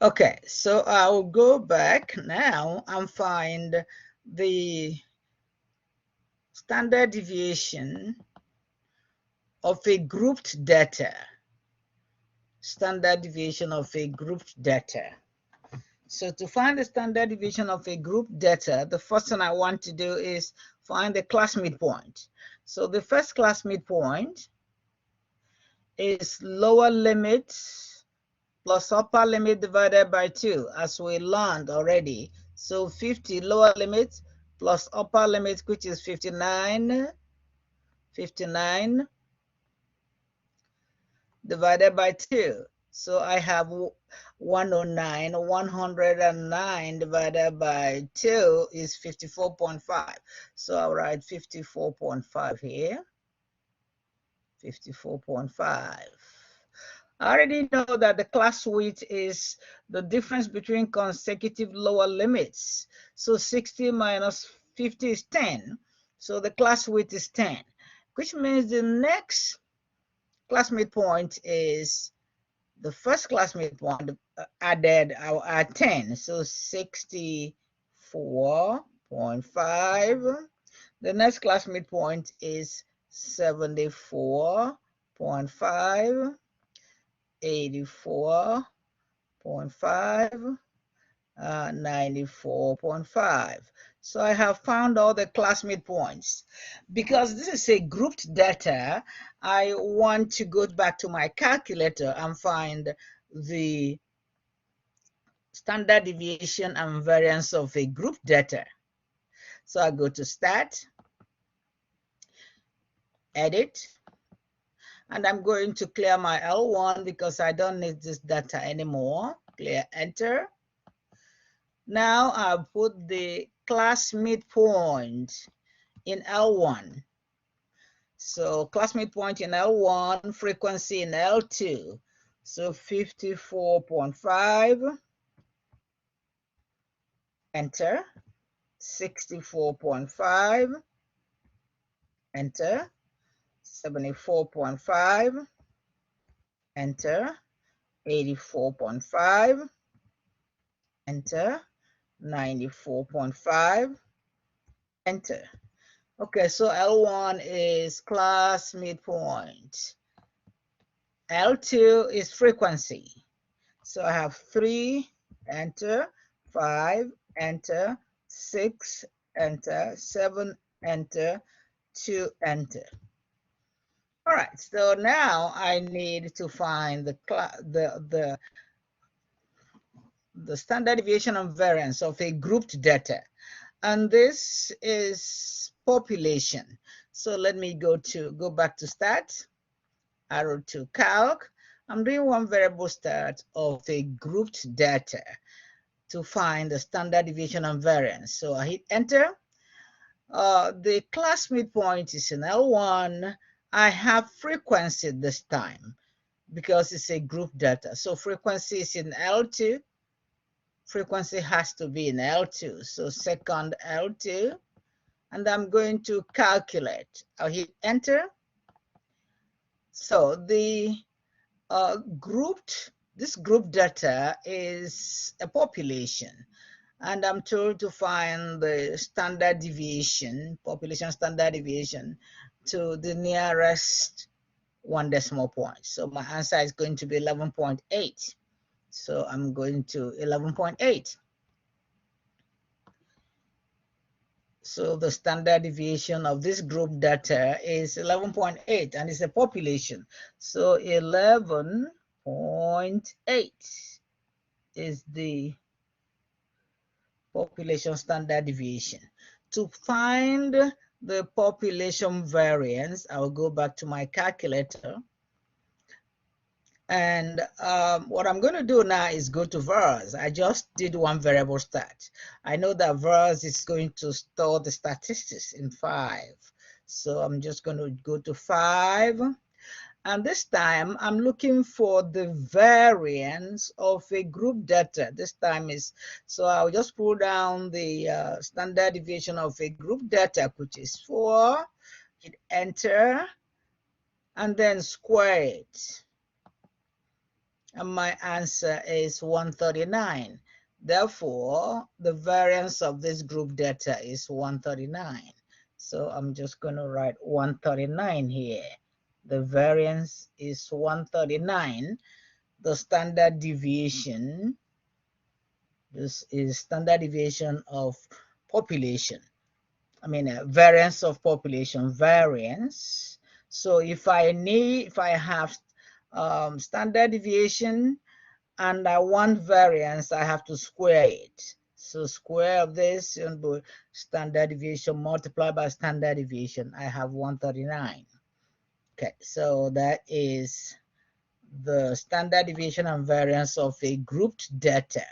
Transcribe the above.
Okay, so I'll go back now and find the standard deviation of a grouped data. Standard deviation of a grouped data. So to find the standard deviation of a group data, the first thing I want to do is find the class midpoint. So the first class midpoint is lower limit plus upper limit divided by 2, as we learned already. So 50 lower limit plus upper limit, which is 59 divided by 2. So I have 109. 109 divided by 2 is 54.5. So I'll write 54.5 here. 54.5. I already know that the class width is the difference between consecutive lower limits. So 60 minus 50 is 10. So the class width is 10, which means the next class midpoint is the first class midpoint added, I'll add 10. So 64.5. The next class midpoint is 74.5. 84.5, 94.5. So I have found all the class midpoints. Because this is a grouped data, I want to go back to my calculator and find the standard deviation and variance of a group data. So I go to Start, Edit, and I'm going to clear my L1 because I don't need this data anymore. Clear, Enter. Now I'll put the class midpoint in L1. So class midpoint in L1, frequency in L2. So 54.5, enter. 64.5, enter. 74.5, enter. 84.5, enter. 94.5, enter. Okay, so L1 is class midpoint. L2 is frequency. So I have 3, enter, 5, enter, 6, enter, 7, enter, 2, enter. All right, so now I need to find the standard deviation and variance of a grouped data. And this is population. So let me go back to Stat, arrow to Calc. I'm doing one variable start of a grouped data to find the standard deviation and variance. So I hit enter. The class midpoint is in L1. I have frequency this time because it's a group data. So frequency is in L2. Frequency has to be in L2. So second L2. And I'm going to calculate. I'll hit enter. So the this group data is a population, and I'm told to find the standard deviation, population standard deviation, to the nearest 1 decimal point. So my answer is going to be 11.8. So I'm going to 11.8. So the standard deviation of this group data is 11.8, and it's a population. So 11.8 is the population standard deviation. To find the population variance, I'll go back to my calculator. And what I'm going to do now is go to vars. I just did one variable stat. I know that vars is going to store the statistics in 5. So I'm just going to go to 5. And this time I'm looking for the variance of a group data. This time is, so I'll just pull down the standard deviation of a group data, which is 4, hit enter, and then square it. And my answer is 139. Therefore, the variance of this group data is 139. So I'm just going to write 139 here. The variance is 139. The standard deviation, this is standard deviation of population. I mean, variance of population, variance. So if I have standard deviation and I want variance, I have to square it. So square of this, standard deviation multiplied by standard deviation, I have 139. Okay, so that is the standard deviation and variance of a grouped data.